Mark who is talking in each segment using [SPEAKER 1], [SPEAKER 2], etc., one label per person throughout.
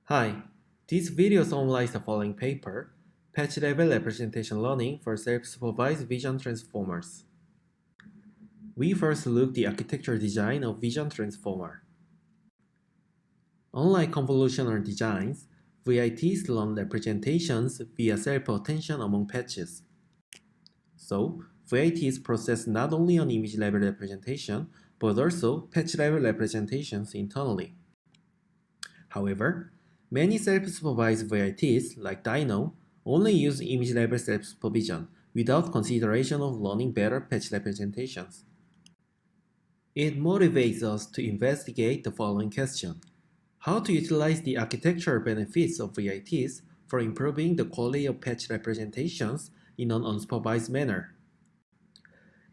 [SPEAKER 1] Hi, this video summarizes the following paper, Patch-Level Representation Learning for Self-Supervised Vision Transformers. We first looked at the architectural design of Vision Transformer. Unlike convolutional designs, VITs learn representations via self-attention among patches. So, VITs process not only an image-level representation, but also patch-level representations internally. However, many self-supervised VITs, like Dino, only use image-level self-supervision without consideration of learning better patch representations. It motivates us to investigate the following question: how to utilize the architectural benefits of VITs for improving the quality of patch representations in an unsupervised manner.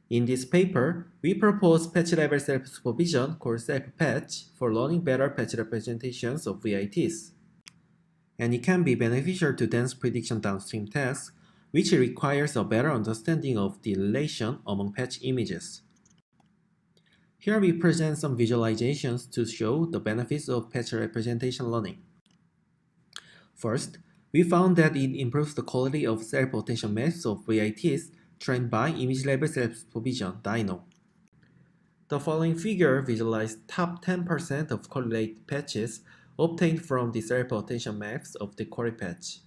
[SPEAKER 1] In this paper, we propose patch-level self-supervision called self-patch for learning better patch representations of VITs. And it can be beneficial to dense prediction downstream tasks, which requires a better understanding of the relation among patch images. Here we present some visualizations to show the benefits of patch representation learning. First, we found that it improves the quality of self-attention maps of VITs trained by image-level self-supervision Dino. The following figure visualizes top 10% of correlated patches obtained from the self-attention maps of the query patch.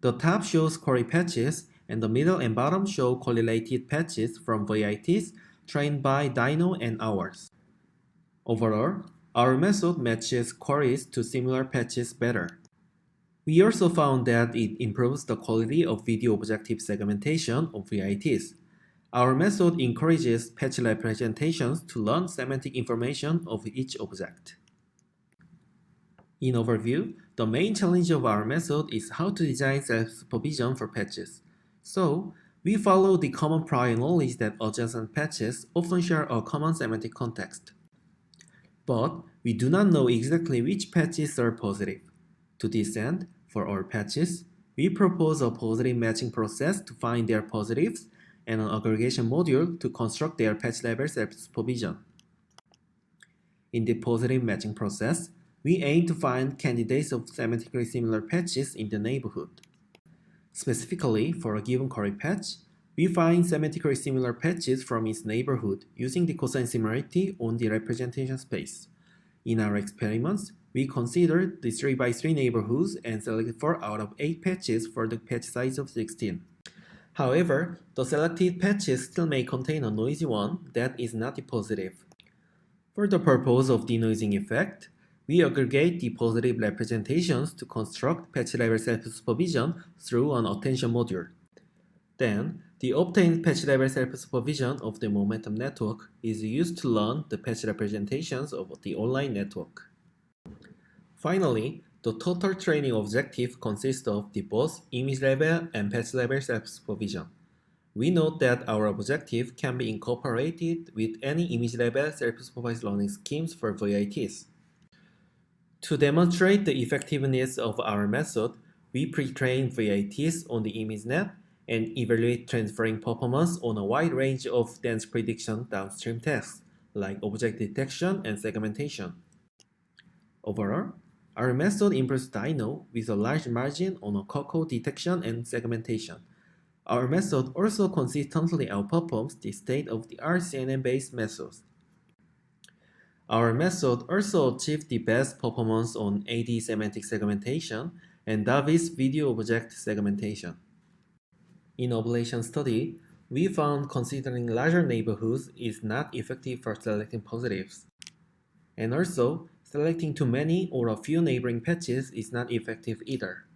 [SPEAKER 1] The top shows query patches, and the middle and bottom show correlated patches from VITs trained by Dino and ours. Overall, our method matches queries to similar patches better. We also found that it improves the quality of video objective segmentation of VITs. Our method encourages patch representations to learn semantic information of each object. In overview, the main challenge of our method is how to design self-supervision for patches. So, we follow the common prior knowledge that adjacent patches often share a common semantic context. But we do not know exactly which patches are positive. To this end, for all patches, we propose a positive matching process to find their positives and an aggregation module to construct their patch level self-supervision. In the positive matching process, we aim to find candidates of semantically similar patches in the neighborhood. Specifically, for a given query patch, we find semantically similar patches from its neighborhood using the cosine similarity on the representation space. In our experiments, we considered the 3x3 neighborhoods and selected 4 out of 8 patches for the patch size of 16. However, the selected patches still may contain a noisy one that is not the positive. For the purpose of denoising effect, we aggregate the positive representations to construct patch-level self-supervision through an attention module. Then, the obtained patch-level self-supervision of the momentum network is used to learn the patch representations of the online network. Finally, the total training objective consists of the both image-level and patch-level self-supervision. We note that our objective can be incorporated with any image-level self-supervised learning schemes for VITs. To demonstrate the effectiveness of our method, we pre-train VITs on the ImageNet and evaluate transferring performance on a wide range of dense prediction downstream tasks, like object detection and segmentation. Overall, our method improves Dino with a large margin on a COCO detection and segmentation. Our method also consistently outperforms the state-of-the-art CNN-based methods. Our method also achieved the best performance on AD semantic segmentation and Davis video object segmentation. In Ablation Study, we found considering larger neighborhoods is not effective for selecting positives. And also, selecting too many or a few neighboring patches is not effective either.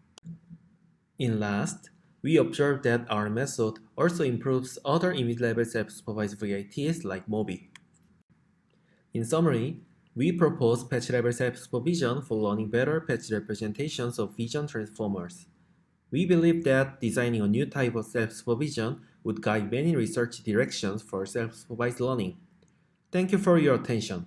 [SPEAKER 1] In last, we observed that our method also improves other image-level self-supervised VITs like MOBI. In summary, we propose patch-level self-supervision for learning better patch representations of vision transformers. We believe that designing a new type of self-supervision would guide many research directions for self-supervised learning. Thank you for your attention.